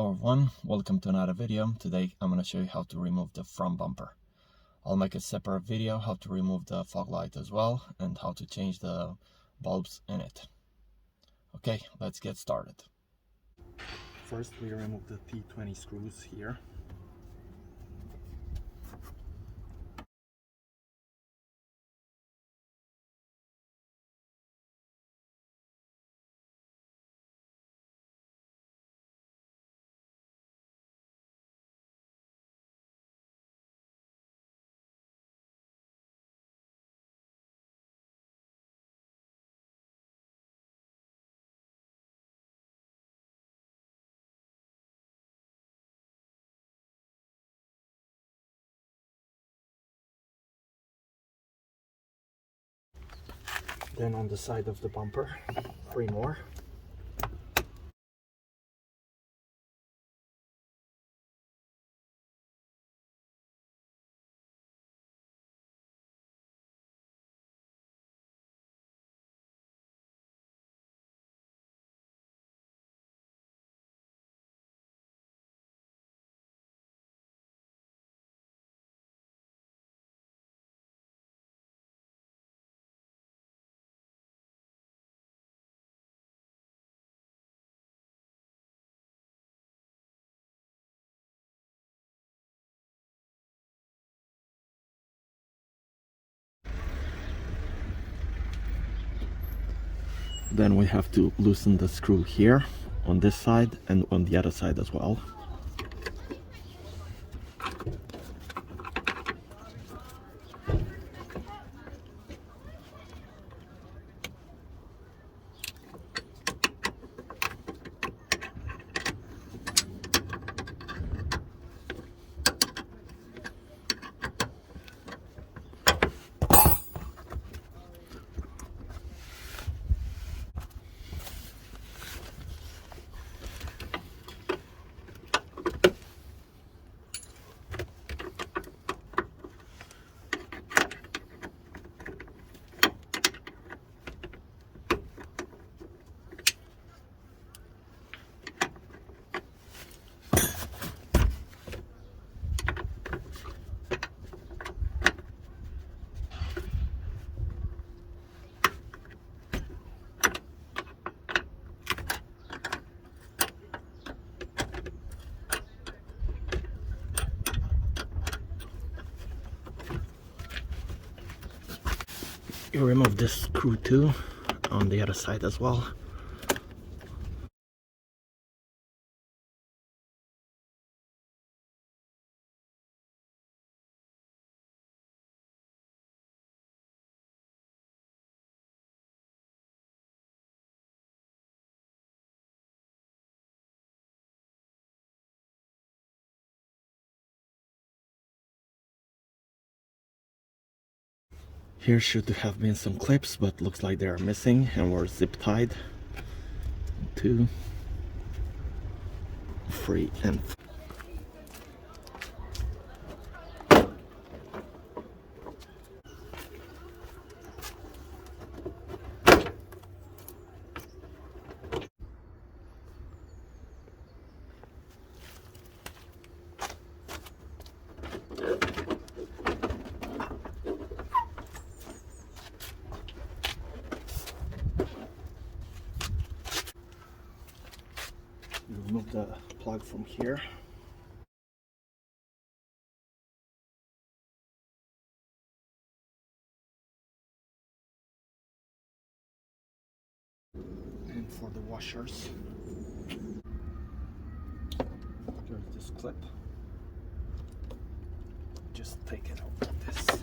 Hello everyone, welcome to another video. Today I'm going to show you how to remove the front bumper. I'll make a separate video how to remove the fog light as well and how to change the bulbs in it. Okay, let's get started. First we remove the T20 screws here. Then on the side of the bumper, 3 more. Then we have to loosen the screw here on this side and on the other side as well. You remove this screw too on the other side as well. Here should have been some clips, but looks like they are missing and were zip tied. 2, 3, and 4. Remove the plug from here. And for the washers, here's this clip. Just take it out like this.